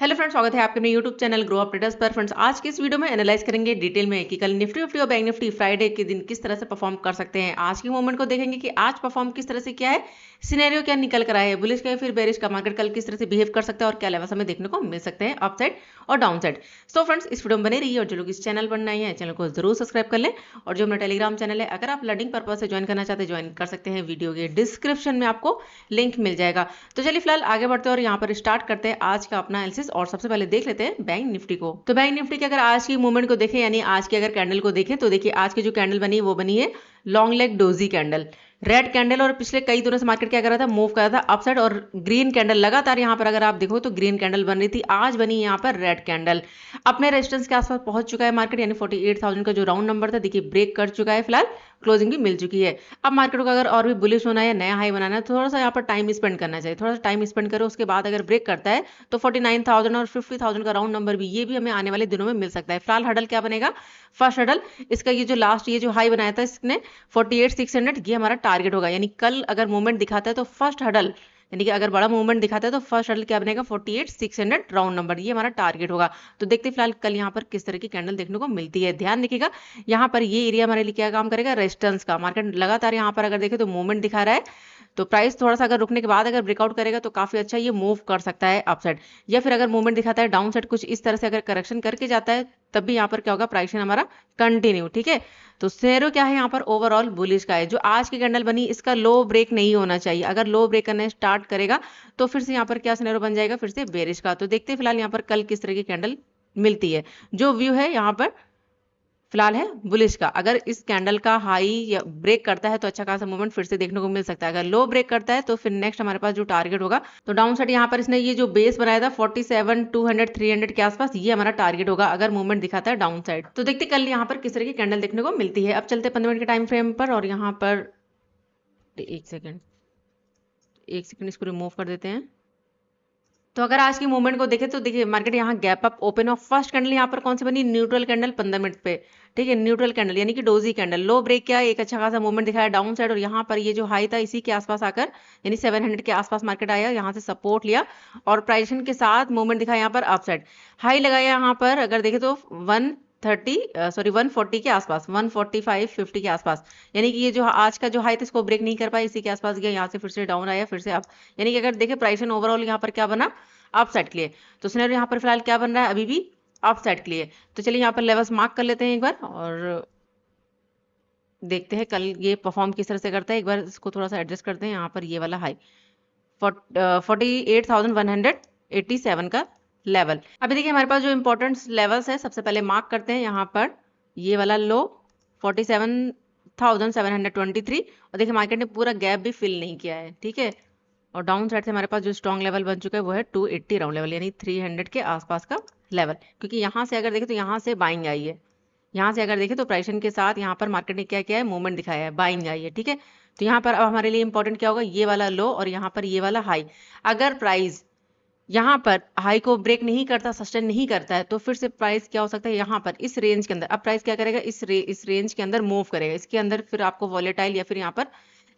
Hello friends, स्वागत है आपके अपने YouTube channel grow up traders पर। फ्रेंड्स, आज की इस वीडियो में एनालाइज करेंगे डिटेल में कि कल निफ्टी फिफ्टी और बैंक निफ्टी फ्राइडे के दिन किस तरह से परफॉर्म कर सकते हैं। आज के मूवमेंट को देखेंगे कि आज परफॉर्म किस तरह से किया है, सिनेरियो क्या निकल कर आया है, बुलिश का या फिर बेरिश का, मार्केट कल किस तरह से बिहेव कर सकता है और क्या लेवल्स हमें देखने को मिल सकते हैं अप साइड और डाउन साइड। सो फ्रेंड्स, इस वीडियो में बने रहिए और जो लोग इस चैनल पर नए हैं चैनल को जरूर सब्सक्राइब कर लें। और जो अपना टेलीग्राम चैनल है, अगर आप लर्निंग पर्पज से ज्वाइन करना चाहते हैं ज्वाइन कर सकते हैं, वीडियो के डिस्क्रिप्शन में आपको लिंक मिल जाएगा। तो चलिए फिलहाल आगे बढ़ते हैं और यहाँ पर स्टार्ट करते हैं आज का अपना एनालिसिस। और सबसे पहले देख लेते हैं बैंक निफ्टी को। तो बैंक निफ्टी के अगर आज की मूवमेंट को देखें, यानी आज की अगर कैंडल को देखें, तो देखिए आज की जो कैंडल बनी वो बनी है long leg doji candle, red candle. और पिछले कई दिनों से मार्केट क्या कर रहा था, मूव कर रहा था अपसाइड, और ग्रीन कैंडल लगातार यहाँ पर अगर आप देखो तो ग्रीन कैंडल बन रही थी, आज बनी यहाँ पर रेड कैंडल। अपने रेजिस्टेंस के आसपास पहुंच चुका है मार्केट, यानी 48,000 का जो राउंड नंबर था देखिए ब्रेक कर चुका है, फिलहाल क्लोजिंग भी मिल चुकी है। अब मार्केट को अगर और भी बुलिश होना है या नया हाई बनाना है, थोड़ा सा यहाँ पर टाइम स्पेंड करना चाहिए, थोड़ा सा टाइम स्पेंड करो, उसके बाद अगर ब्रेक करता है तो 49,000 और 50,000 का राउंड नंबर भी, ये भी हमें आने वाले दिनों में मिल सकता है। फिलहाल हडल क्या बनेगा, फर्स्ट हडल इसका ये जो लास्ट ये जो हाई बनाया था इसने 48,600, ये हमारा टारगेट होगा। यानी कल अगर मूवमेंट दिखाता है तो फर्स्ट हडल, यानी कि अगर बड़ा मूवमेंट दिखाता है तो फर्स्ट हडल क्या बनेगा, 48,600 राउंड नंबर, ये हमारा टारगेट होगा। तो देखते फिलहाल कल यहाँ पर किस तरह की कैंडल देखने को मिलती है। ध्यान रखिएगा यहाँ पर ये एरिया हमारे लिए क्या काम करेगा, रेजिस्टेंस का। मार्केट लगातार यहाँ पर अगर देखे तो मूवमेंट दिखा रहा है, तो प्राइस थोड़ा सा अगर रुकने के बाद अगर ब्रेकआउट करेगा तो काफी अच्छा ये मूव कर सकता है अपसाइड। या फिर अगर मूवमेंट दिखाता है डाउन साइड कुछ इस तरह से अगर करेक्शन करके जाता है, तब भी यहाँ पर क्या होगा, प्राइस हमारा कंटिन्यू। ठीक है, तो शेयरों क्या है यहाँ पर ओवरऑल बुलिश का है। जो आज की कैंडल बनी इसका लो ब्रेक नहीं होना चाहिए, अगर लो ब्रेक करने स्टार्ट करेगा तो फिर से यहाँ पर क्या सिनेरियो बन जाएगा, फिर से बेरिश का। तो देखते हैं फिलहाल यहाँ पर कल किस तरह की कैंडल मिलती है। जो व्यू है यहाँ पर फिलहाल है बुलिश का। अगर इस कैंडल का हाई या ब्रेक करता है तो अच्छा खासा मूवमेंट फिर से देखने को मिल सकता है। अगर लो ब्रेक करता है तो फिर नेक्स्ट हमारे पास जो टारगेट होगा, तो डाउन साइड यहाँ पर इसने ये जो बेस बनाया था 47,200 300 के आसपास, ये हमारा टारगेट होगा अगर मूवमेंट दिखाता है डाउन साइड। तो देखते कल यहाँ पर किस तरह की कैंडल देखने को मिलती है। अब चलते 15 मिनट के टाइम फ्रेम पर, और यहाँ पर एक सेकेंड इसको रिमूव कर देते हैं। तो अगर आज की मूवमेंट को देखें तो देखिए मार्केट यहाँ gap up open of first candle यहाँ पर कौन सी बनी, न्यूट्रल कैंडल 15 मिनट पे। ठीक है, न्यूट्रल कैंडल यानी कि डोजी कैंडल, लो ब्रेक किया, एक अच्छा खासा मूवमेंट दिखाया डाउन साइड, और यहाँ पर ये जो हाई था इसी के आसपास आकर यानी 700 के आसपास मार्केट आया, यहाँ से सपोर्ट लिया और प्राइजेशन के साथ मूवमेंट दिखाया यहाँ पर अप साइड। हाई लगाया यहाँ पर अगर देखें तो 140 के आसपास, 145-50 के आसपास, यानी कि ये जो आज का जो हाई था इसको ब्रेक नहीं कर पाया, इसी के आसपास गया, यहाँ से फिर से डाउन आया, फिर से अप। यानी कि अगर देखें प्राइस ओवरऑल यहाँ पर क्या बना, अप साइड के लिए। तो सिनेरियो यहाँ पर फिलहाल क्या बन रहा है, अभी भी अप साइड के लिए। तो चलिए यहाँ पर लेवल्स मार्क कर लेते हैं एक बार और देखते हैं कल ये परफॉर्म किस तरह से करता है। एक बार इसको थोड़ा सा एडजस्ट करते हैं। यहाँ पर ये वाला हाई 48,187 का लेवल। अभी देखिए हमारे पास जो इंपॉर्टेंट लेवल्स है, सबसे पहले मार्क करते हैं यहाँ पर ये वाला लो 47,723, और देखिए मार्केट ने पूरा गैप भी फिल नहीं किया है। ठीक है, और डाउन साइड से हमारे पास जो स्ट्रॉन्ग लेवल बन चुका है वो है 280 राउंड लेवल, यानी 300 के आसपास का लेवल। क्योंकि यहाँ से अगर देखें तो यहाँ से बाइंग आई है, यहाँ से अगर देखें तो प्राइसन के साथ यहाँ पर मार्केट ने क्या किया है, मूवमेंट दिखाया है, बाइंग आई है। ठीक है, तो यहाँ पर अब हमारे लिए इंपॉर्टेंट क्या होगा, ये वाला लो और यहाँ पर ये वाला हाई। अगर प्राइस यहाँ पर हाई को ब्रेक नहीं करता, सस्टेन नहीं करता है, तो फिर से प्राइस क्या हो सकता है, यहाँ पर इस रेंज के अंदर। अब प्राइस क्या करेगा, इस रेंज के अंदर मूव करेगा, इसके अंदर फिर आपको वॉलेटाइल या फिर यहाँ पर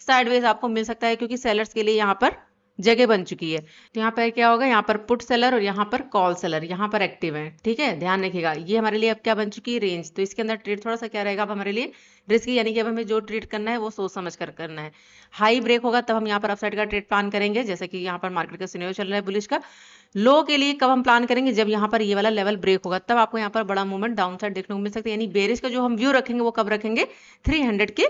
साइडवेज आपको मिल सकता है, क्योंकि सेलर्स के लिए यहाँ पर जगह बन चुकी है। तो यहाँ पर क्या होगा, यहाँ पर पुट सेलर और यहाँ पर कॉल सेलर यहाँ पर एक्टिव है। ठीक है, ध्यान रखिएगा, ये हमारे लिए अब क्या बन चुकी है, रेंज। तो इसके अंदर ट्रेड थोड़ा सा क्या रहेगा अब हमारे लिए, रिस्की, यानी कि अब हमें जो ट्रेड करना है वो सोच समझ कर करना है। हाई ब्रेक होगा तब हम यहाँ पर अपसाइड का ट्रेड प्लान करेंगे, जैसे कि यहाँ पर मार्केट का सिनेरियो चल रहा है बुलिश का। लो के लिए कब हम प्लान करेंगे, जब यहाँ पर ये वाला लेवल ब्रेक होगा, तब आपको यहाँ पर बड़ा मूवमेंट डाउन साइड देखने को मिल सकता है। यानी बेरिश का जो हम व्यू रखेंगे वो कब रखेंगे, 300 के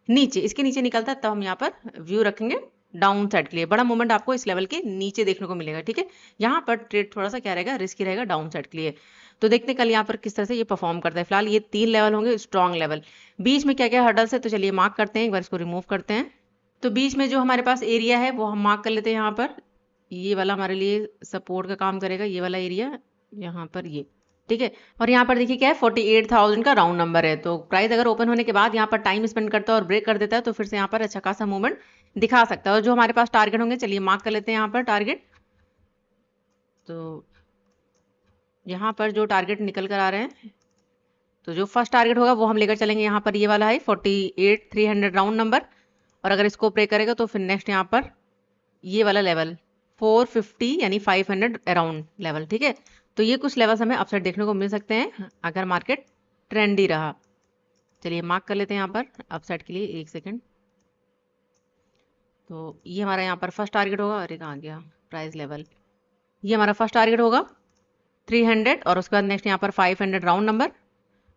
नीचे, इसके नीचे निकलता है तब हम यहाँ पर व्यू रखेंगे डाउन साइड के लिए। बड़ा मूवमेंट आपको इस लेवल के नीचे देखने को मिलेगा। ठीक है, यहाँ पर ट्रेड थोड़ा सा क्या रहेगा, रिस्की रहेगा डाउन साइड के लिए। तो देखते हैं कल यहाँ पर किस तरह से ये परफॉर्म करता है। फिलहाल ये 3 लेवल होंगे स्ट्रॉन्ग लेवल। बीच में क्या क्या हर्डल्स है, तो चलिए मार्क करते हैं, एक बार इसको रिमूव करते हैं। तो बीच में जो हमारे पास एरिया है वो हम मार्क कर लेते हैं। यहाँ पर ये वाला हमारे लिए सपोर्ट का काम करेगा, ये वाला एरिया यहाँ पर ये। ठीक है, और यहाँ पर देखिए क्या है, 48,000 का राउंड नंबर है। तो प्राइस अगर ओपन होने के बाद यहाँ पर टाइम स्पेंड करता है और ब्रेक कर देता है, तो फिर से यहाँ पर अच्छा खासा मूवमेंट दिखा सकता है। और जो हमारे पास टारगेट होंगे, चलिए मार्क कर लेते हैं यहाँ पर टारगेट। तो यहाँ पर जो टारगेट निकल कर आ रहे हैं, तो जो फर्स्ट टारगेट होगा वो हम लेकर चलेंगे यहाँ पर ये वाला है 48,300 राउंड नंबर, और अगर इसको ब्रेक करेगा तो फिर नेक्स्ट यहाँ पर ये वाला लेवल 450 यानी 500 अराउंड लेवल, ठीक है। तो ये कुछ लेवल्स हमें अपसाइड देखने को मिल सकते हैं अगर मार्केट ट्रेंडी रहा। चलिए मार्क कर लेते हैं यहाँ पर अपसाइड के लिए, एक सेकंड। तो ये हमारा यहाँ पर फर्स्ट टारगेट होगा, अरे कहाँ गया प्राइस लेवल, ये हमारा फर्स्ट टारगेट होगा 300, और उसके बाद नेक्स्ट यहाँ पर 500 राउंड नंबर,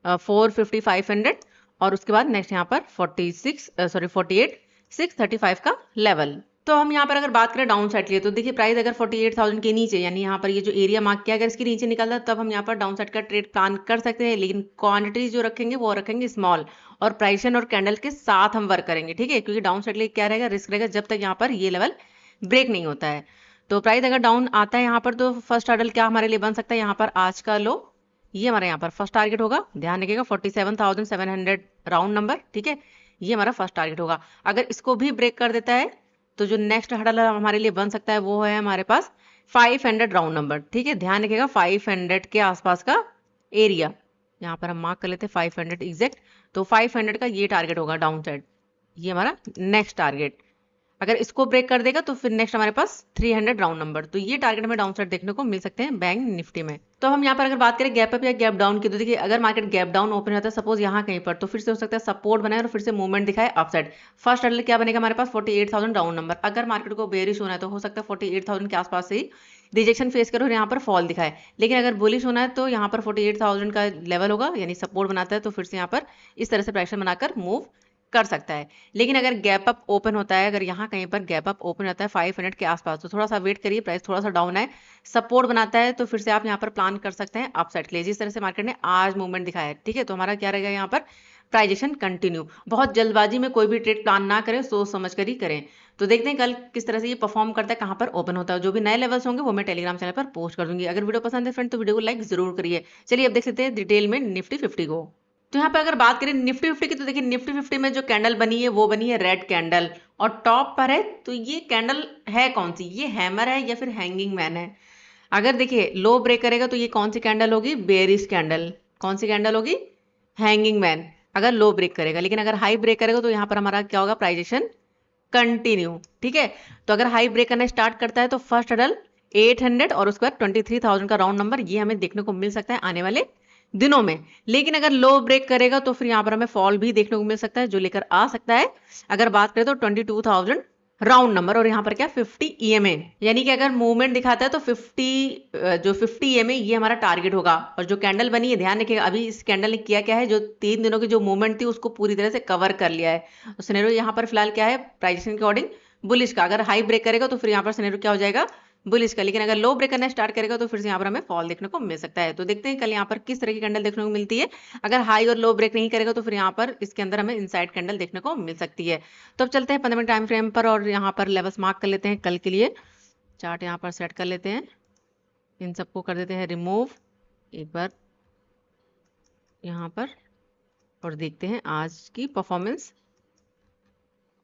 450 500, और उसके बाद नेक्स्ट यहाँ पर 48 635 का लेवल। तो हम यहाँ पर अगर बात करें डाउन साइड के लिए, तो देखिए प्राइस अगर 48,000 के नीचे, यानी यहाँ पर ये जो एरिया मार्क किया, अगर इसके नीचे निकलता है तब हम यहाँ पर डाउन साइड का ट्रेड प्लान कर सकते हैं, लेकिन क्वांटिटीज जो रखेंगे वो रखेंगे स्मॉल, और प्राइसन और कैंडल के साथ हम वर्क करेंगे, ठीक है। क्योंकि डाउन साइड के लिए क्या रहेगा, रिस्क रहेगा जब तक यहाँ पर ये लेवल ब्रेक नहीं होता है। तो प्राइस अगर डाउन आता है यहाँ पर, तो फर्स्ट हर्डल क्या हमारे लिए बन सकता है, यहाँ पर आज का लो, ये हमारा यहाँ पर फर्स्ट टारगेट होगा, ध्यान रखिएगा 47,700 राउंड नंबर, ठीक है। ये हमारा फर्स्ट टारगेट होगा। अगर इसको भी ब्रेक कर देता है तो जो नेक्स्ट हर्डल हमारे लिए बन सकता है वो है हमारे पास 500 राउंड नंबर, ठीक है। ध्यान रखिएगा 500 के आसपास का एरिया, यहाँ पर हम मार्क कर लेते हैं 500 एग्जैक्ट। तो 500 का ये टारगेट होगा डाउन साइड, ये हमारा नेक्स्ट टारगेट। अगर इसको ब्रेक कर देगा तो फिर नेक्स्ट हमारे पास 300 राउंड नंबर। तो ये टारगेट हमें डाउन साइड देखने को मिल सकते हैं बैंक निफ्टी में। तो हम यहाँ पर अगर बात करें गैप अप या गैप डाउन की, तो देखिए अगर मार्केट गैप डाउन ओपन होता है सपोज यहाँ कहीं पर, तो फिर से हो सकता है सपोर्ट बनाए और फिर से मूवमेंट दिखाए अपसाइड। फर्स्ट हर्डल क्या बनेगा हमारे पास 48,000 राउंड नंबर। अगर मार्केट को बेरिश होना है तो हो सकता है 48,000 के आसपास से ही रिजेक्शन फेस करो और यहाँ पर फॉल दिखाए। लेकिन अगर बुलिश होना है तो यहाँ पर 48,000 का लेवल होगा, यानी सपोर्ट बनाता है तो फिर से यहाँ पर इस तरह से प्रेशर बनाकर मूव कर सकता है। लेकिन अगर गैप अप ओपन होता है, अगर यहाँ कहीं पर गैप अप ओपन होता है 500 के आसपास, तो थोड़ा सा वेट करिए, प्राइस थोड़ा सा डाउन है, सपोर्ट बनाता है तो फिर से आप यहाँ पर प्लान कर सकते हैं अपसाइड के लिए, जिस तरह से मार्केट ने आज मूवमेंट दिखाया है, ठीक है। तो हमारा क्या रहेगा यहाँ पर प्राइजेशन कंटिन्यू। बहुत जल्दबाजी में कोई भी ट्रेड प्लान ना करें, सोच समझ कर ही करें। तो देखते हैं कल किस तरह से ये परफॉर्म करता है, कहाँ पर ओपन होता है। जो भी नए लेवल्स होंगे वो मैं टेलीग्राम चैनल पर पोस्ट कर दूंगी। अगर वीडियो पसंद है फ्रेंड तो वीडियो को लाइक जरूर करिए। चलिए अब देख लेते हैं डिटेल में निफ्टी 50 को। तो यहाँ पे अगर बात करें निफ्टी 50 की, तो देखिए निफ्टी 50 में जो कैंडल बनी है वो बनी है रेड कैंडल, और टॉप पर है। तो ये कैंडल है कौन सी, ये हैमर है या फिर हैंगिंग मैन है। अगर देखिए लो ब्रेक करेगा तो ये कौन सी कैंडल होगी, बेरिश कैंडल। कौन सी कैंडल होगी, हैंगिंग मैन, अगर लो ब्रेक करेगा। लेकिन अगर हाई ब्रेक करेगा तो यहाँ पर हमारा क्या होगा, प्राइजेशन कंटिन्यू, ठीक है। तो अगर हाई ब्रेक करना स्टार्ट करता है तो फर्स्ट हर्डल 800 और उसके बाद 23,000 का राउंड नंबर, ये हमें देखने को मिल सकता है आने वाले दिनों में। लेकिन अगर लो ब्रेक करेगा तो फिर यहाँ पर हमें फॉल भी देखने को मिल सकता है, जो लेकर आ सकता है, अगर बात करें तो 22,000 राउंड नंबर, और यहाँ पर क्या 50 EMA, यानी कि अगर मूवमेंट दिखाता है तो 50 EMA ये हमारा टारगेट होगा। और जो कैंडल बनी है ध्यान रखिएगा, अभी इस कैंडल ने किया क्या है, जो 3 दिनों की जो मूवमेंट थी उसको पूरी तरह से कवर कर लिया है। तो सिनेरियो यहाँ पर फिलहाल क्या है, प्राइसिंग के अकॉर्डिंग बुलिश का। अगर हाई ब्रेक करेगा तो फिर यहाँ पर सिनेरियो क्या हो जाएगा, बुलिश का। लेकिन अगर लो ब्रेक करना स्टार्ट करेगा तो फिर से यहाँ पर हमें फॉल देखने को मिल सकता है। तो देखते हैं कल यहाँ पर किस तरह की कैंडल देखने को मिलती है। अगर हाई और लो ब्रेक नहीं करेगा तो फिर यहाँ पर इसके अंदर हमें इनसाइड कैंडल देखने को मिल सकती है। तो अब चलते हैं 15 मिनट टाइम फ्रेम पर और यहाँ पर लेवल्स मार्क कर लेते हैं कल के लिए। चार्ट यहाँ पर सेट कर लेते हैं, इन सबको कर देते हैं रिमूव एक बार यहाँ पर, और देखते हैं आज की परफॉर्मेंस,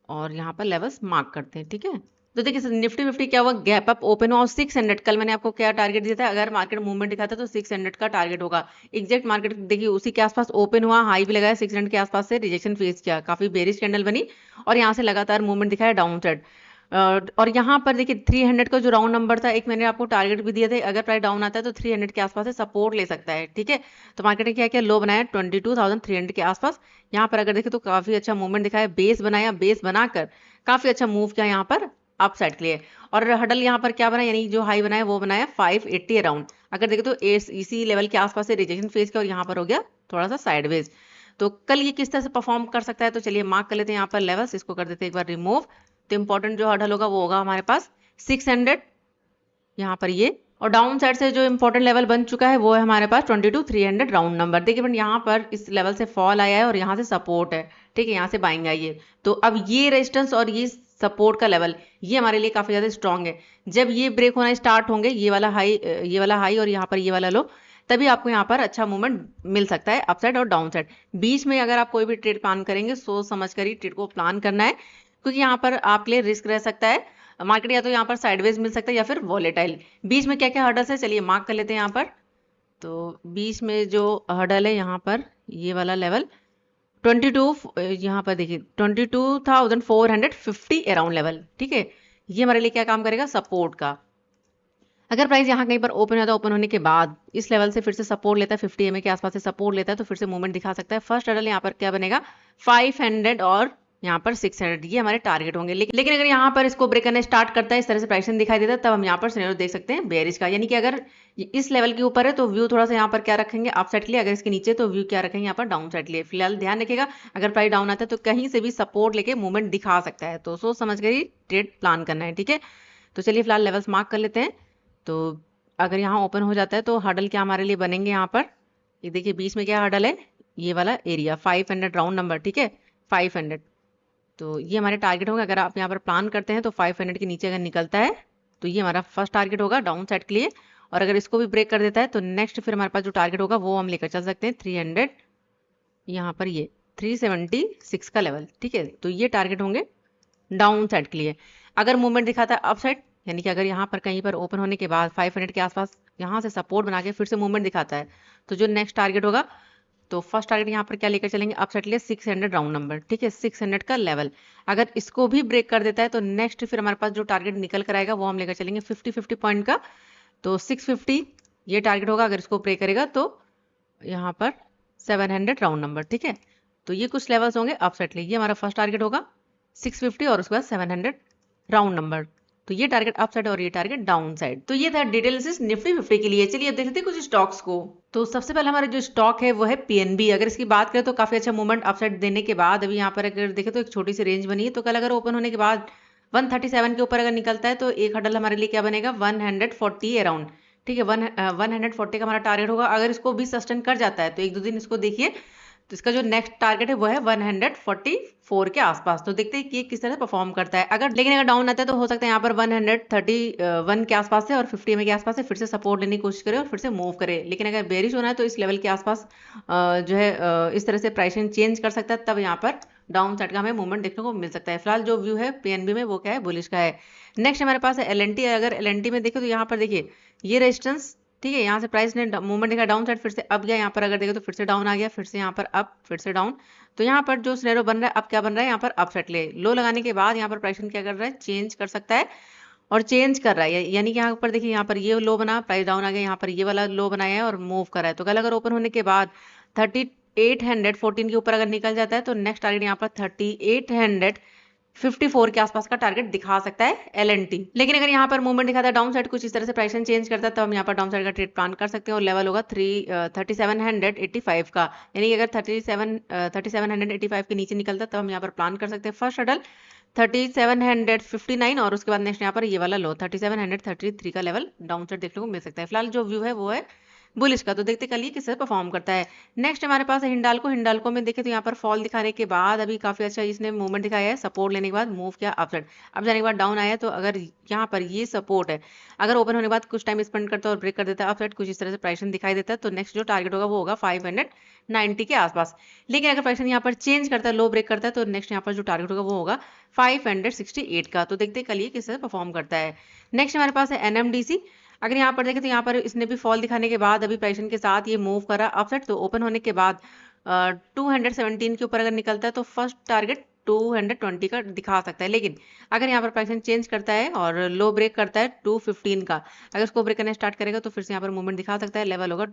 और यहाँ पर लेवल्स मार्क करते हैं, ठीक है। तो देखिए निफ्टी 50 क्या हुआ, गैप अप ओपन हुआ और 600, कल मैंने आपको क्या टारगेट दिया था, अगर मार्केट मूवमेंट दिखाता तो 600 का टारगेट होगा। एग्जैक्ट मार्केट देखिए उसी के आसपास ओपन हुआ, हाई भी लगाया, 600 के आसपास से रिजेक्शन फेस किया, काफी बेरिश कैंडल बनी और यहाँ से लगातार मूवमेंट दिखाया डाउन साइड। और यहाँ पर देखिए 300 का जो राउंड नंबर था, एक मैंने आपको टारगेट भी दिया था, अगर प्राइस डाउन आता है तो 300 के आसपास से सपोर्ट ले सकता है, ठीक है। तो मार्केट ने क्या किया, लो बनाया 22,300 के आसपास। यहाँ पर अगर देखें तो काफी अच्छा मूवमेंट दिखाया, बेस बनाया, बेस बनाकर काफी अच्छा मूव किया यहाँ पर अप साइड के लिए। और हडल यहाँ पर क्या बना, यानी जो हाई बनाया वो बनाया 580 अराउंड। अगर देखें तो इसी लेवल के आसपास से रिजेक्शन फेस किया और यहाँ पर हो गया थोड़ा सा साइडवेज। तो कल ये किस तरह से परफॉर्म कर सकता है, तो चलिए मार्क कर लेते हैं यहाँ पर लेवल्स, इसको कर देते हैं एक बार रिमूव। तो इंपॉर्टेंट जो हडल होगा वो होगा हमारे पास 600 यहाँ पर ये, और डाउन साइड से जो इंपॉर्टेंट लेवल बन चुका है वो है हमारे पास 22,300 राउंड नंबर। देखिए फ्रेंड यहाँ पर इस लेवल से फॉल आया है और यहाँ से सपोर्ट है, ठीक है, यहाँ से बाइंग आई है। तो अब ये रेजिस्टेंस और ये सपोर्ट का लेवल ये हमारे लिए काफी ज्यादा स्ट्रांग है। जब ये ब्रेक होना स्टार्ट होंगे, ये वाला हाई और यहाँ पर ये वाला लो, तभी आपको यहाँ पर अच्छा मूवमेंट मिल सकता है अपसाइड और डाउन साइड। बीच में अगर आप कोई भी ट्रेड प्लान करेंगे सोच समझ कर ही ट्रेड को प्लान करना है, क्योंकि यहाँ पर आपके लिए रिस्क रह सकता है, मार्केट या तो यहाँ पर साइडवेज मिल सकता है या फिर वॉलेटाइल। बीच में क्या क्या हर्डल्स है चलिए मार्क कर लेते हैं यहाँ पर। तो बीच में जो हर्डल है यहाँ पर ये वाला लेवल 22, यहाँ पर देखिए 22,450 अराउंड लेवल, ठीक है, ये हमारे लिए क्या काम करेगा, सपोर्ट का। अगर प्राइस यहाँ कहीं पर ओपन होता है, ओपन होने के बाद इस लेवल से फिर से सपोर्ट लेता है, 50 EMA के आसपास से सपोर्ट लेता है, तो फिर से मूवमेंट दिखा सकता है। फर्स्ट हर्डल यहाँ पर क्या बनेगा, 500 और यहाँ पर 600, ये हमारे टारगेट होंगे। लेकिन अगर यहाँ पर इसको ब्रेक करने स्टार्ट करता है, इस तरह से प्राइस दिखाई देता है, तब हम यहाँ पर सिनेरियो देख सकते हैं बेयरिश का। यानी कि अगर इस लेवल के ऊपर है तो व्यू थोड़ा सा यहाँ पर क्या रखेंगे, अप साइड के लिए। अगर इसके नीचे तो व्यू क्या रखेंगे, यहाँ पर डाउन साइड के लिए। फिलहाल ध्यान रखिएगा, अगर प्राइस डाउन आता है तो कहीं से भी सपोर्ट लेके मूवमेंट दिखा सकता है, तो सोच समझ कर ही ट्रेड प्लान करना है, ठीक है। तो चलिए फिलहाल लेवल्स मार्क कर लेते हैं। तो अगर यहाँ ओपन हो जाता है तो हर्डल क्या हमारे लिए बनेंगे, यहाँ पर ये देखिए बीच में क्या हर्डल है, ये वाला एरिया 500 राउंड नंबर, ठीक है 500। तो ये हमारे टारगेट होगा। अगर आप यहाँ पर प्लान करते हैं तो 500 के नीचे अगर निकलता है तो ये हमारा फर्स्ट टारगेट होगा डाउन साइड के लिए। और अगर इसको भी ब्रेक कर देता है तो नेक्स्ट फिर हमारे पास जो टारगेट होगा वो हम लेकर चल सकते हैं 300, यहाँ पर ये 376 का लेवल, ठीक है। तो ये टारगेट होंगे डाउन साइड के लिए। अगर मूवमेंट दिखाता है अप साइड, यानी कि अगर यहाँ पर कहीं पर ओपन होने के बाद 500 के आसपास यहाँ से सपोर्ट बना के फिर से मूवमेंट दिखाता है, तो जो नेक्स्ट टारगेट होगा, तो फर्स्ट टारगेट यहाँ पर क्या लेकर चलेंगे, अप साइड के लिए 600 राउंड नंबर, ठीक है 600 का लेवल। अगर इसको भी ब्रेक कर देता है तो नेक्स्ट फिर हमारे पास जो टारगेट निकल कर आएगा वो हम लेकर चलेंगे 50 पॉइंट का, तो 650 ये टारगेट होगा। अगर इसको ब्रेक करेगा तो यहाँ पर 700 राउंड नंबर, ठीक है। तो ये कुछ लेवल्स होंगे अप साइड के लिए। ये हमारा फर्स्ट टारगेट होगा 650 और उसके बाद 700 राउंड नंबर। तो ये टारगेट अप साइड और ये टारगेट डाउन साइड। तो ये था डिटेल एनालिसिस निफ्टी 50 के लिए। चलिए अब देख लेते हैं कुछ स्टॉक्स को। तो सबसे पहले हमारा जो स्टॉक है वो है पीएनबी। अगर इसकी बात करें तो काफी अच्छा मूवमेंट अप साइड देने के बाद अभी यहाँ पर अगर देखें तो एक छोटी सी रेंज बनी है। तो कल अगर ओपन होने के बाद 137 के ऊपर अगर निकलता है तो एक हडल हमारे लिए क्या बनेगा, 140 अराउंड, ठीक है। 140 का हमारा टारगेट होगा। अगर इसको भी सस्टेन कर जाता है तो एक दो दिन इसको देखिए, तो इसका जो नेक्स्ट टारगेट है वो है 144 के आसपास। तो देखते हैं कि ये किस तरह से परफॉर्म करता है। लेकिन अगर डाउन आता है तो हो सकता है यहाँ पर 131 के आसपास से और 50 EMA के आसपास से फिर से सपोर्ट लेने की कोशिश करे और फिर से मूव करे। लेकिन अगर बेरिश होना है तो इस लेवल के आसपास जो है इस तरह से प्राइसिंग चेंज कर सकता है, तब यहाँ पर डाउन साइड का हमें मूवमेंट देखने को मिल सकता है। फिलहाल जो व्यू है पीएनबी में वो क्या है, बुलिश का है। नेक्स्ट हमारे पास है एलएनटी। अगर एलएनटी में देखें तो यहाँ पर देखिए ये रेजिस्टेंस, ठीक है, यहाँ से प्राइस ने मूवमेंट देखा डाउन साइड, फिर से अब गया, यहाँ पर अगर देखो तो फिर से डाउन आ गया, फिर से यहाँ पर अप, फिर से डाउन। तो यहाँ पर जो सिनेरियो बन रहा है, अब क्या बन रहा है, यहाँ पर अप साइड ले लो लगाने के बाद यहाँ पर प्राइस क्या कर रहा है, चेंज कर सकता है और चेंज कर रहा है। यानी कि यहाँ पर देखिए यहाँ पर ये लो बना, प्राइस डाउन आ गया, यहाँ पर ये वाला लो बनाया है और मूव कर रहा है। तो कल अगर ओपन होने के बाद 3814 के ऊपर अगर निकल जाता है तो नेक्स्ट टारगेट यहाँ पर 3854 के आसपास का टारगेट दिखा सकता है एलएनटी। लेकिन अगर यहाँ पर मूवमेंट दिखाता है डाउन साइड, कुछ इस तरह से प्राइसिंग चेंज करता है, तो हम यहाँ पर डाउन साइड का ट्रेड प्लान कर सकते हैं और लेवल होगा 3785 का। यानी कि अगर 3785 के नीचे निकलता है तो हम यहाँ पर प्लान कर सकते हैं फर्स्ट हडल 3759 और उसके बाद नेक्स्ट यहाँ पर ये वाला लो 3733 का लेवल डाउन साइड देखने को मिल सकता है। फिलहाल जो व्यू है वो है बुलिश का। तो देखते कल ये किस तरह परफॉर्म करता है। नेक्स्ट हमारे पास है हिंडाल्को। हिंडाल्को में देखें तो यहाँ पर फॉल दिखाने के बाद अभी काफी अच्छा इसने मूवमेंट दिखाया है, सपोर्ट लेने के बाद मूव किया अपसाइड, अब जाने के बाद डाउन आया। तो अगर यहाँ पर ये सपोर्ट है, अगर ओपन होने के बाद कुछ टाइम स्पेंड करता है और ब्रेक कर देता है अपसाइड, कुछ इस तरह से प्राइसन दिखाई देता है, तो नेक्स्ट जो टारगेट होगा वो होगा 590 के आसपास। लेकिन अगर प्राइसन यहाँ पर चेंज करता है, लो ब्रेक करता है, तो नेक्स्ट यहाँ पर जो टारगेट होगा वो होगा 568 का। तो देखते कल ये किस तरह परफॉर्म करता है। नेक्स्ट हमारे पास है एनएमडीसी। अगर यहाँ पर देखें तो यहाँ पर इसने भी फॉल दिखाने के बाद अभी प्राइसन के साथ ये मूव करा अपसाइड। तो ओपन होने के बाद 217 के ऊपर अगर निकलता है तो फर्स्ट टारगेट 220 का दिखा सकता है। लेकिन अगर यहाँ पर प्राइसन चेंज करता है और लो ब्रेक करता है 215 का, अगर उसको ब्रेक करना स्टार्ट करेगा तो फिर से यहाँ पर मूवमेंट दिखा सकता है, लेवल होगा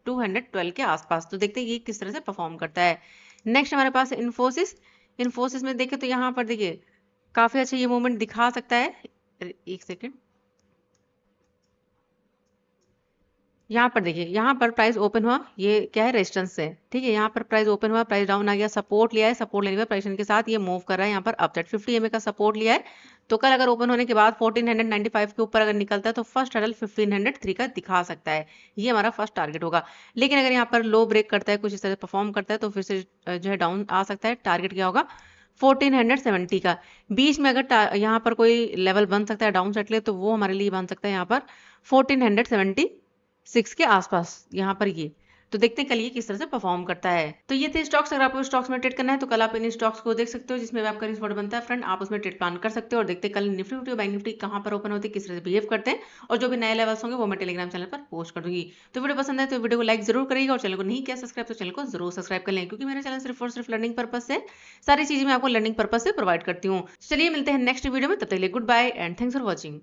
212 के आसपास। तो देखते हैं ये किस तरह से परफॉर्म करता है। नेक्स्ट हमारे पास इन्फोसिस। इन्फोसिस में देखें तो यहाँ पर देखिए काफी अच्छा ये मूवमेंट दिखा सकता है। एक सेकेंड, यहाँ पर देखिए यहाँ पर प्राइस ओपन हुआ, ये क्या है रेजिस्टेंस है, ठीक है। यहाँ पर प्राइस ओपन हुआ, प्राइस डाउन आ गया, सपोर्ट लिया है, सपोर्ट लेने के बाद प्राइस के साथ ये मूव कर रहा है यहाँ पर अपसाइड 50 EMA का सपोर्ट लिया है। तो कल अगर ओपन होने के बाद 1495 के ऊपर अगर निकलता है तो फर्स्ट हडल 1503 का दिखा सकता है, ये हमारा फर्स्ट टारगेट होगा। लेकिन अगर यहाँ पर लो ब्रेक करता है, कुछ इस तरह परफॉर्म करता है, तो फिर से जो है डाउन आ सकता है। टारगेट क्या होगा 1470 का। बीच में अगर यहाँ पर कोई लेवल बन सकता है डाउन साइड के लिए, तो वो हमारे लिए बन सकता है यहाँ पर 1476 के आसपास यहाँ पर ये। तो देखते हैं कल ये किस तरह से परफॉर्म करता है। तो ये थे स्टॉक्स। अगर आपको स्टॉक्स में ट्रेड करना है तो कल आप इन स्टॉक्स को देख सकते हो जिसमें आपका रिस्क बनता है फ्रेंड, आप उसमें ट्रेड प्लान कर सकते हो। और देखते हैं कल निफ्टी और बैंक निफ्टी कहाँ पर ओपन होते हैं, किस तरह से बिहेव करते हैं, और जो भी नए लेवल्स होंगे वो मैं टेलीग्राम चैनल पर पोस्ट कर दूंगी। तो वीडियो पसंद है तो वीडियो को लाइक जरूर करिएगा, और चैनल को नहीं किया सब्सक्राइब तो चैनल को जरूर सब्सक्राइब कर लें, क्योंकि मेरा चैनल सिर्फ और सिर्फ लर्निंग पर्पज से सारी चीजें मैं आपको लर्निंग पर्पज से प्रोवाइड करती हूँ। चलिए मिलते हैं नेक्स्ट वीडियो में, तब तक के लिए good bye and thanks for watching.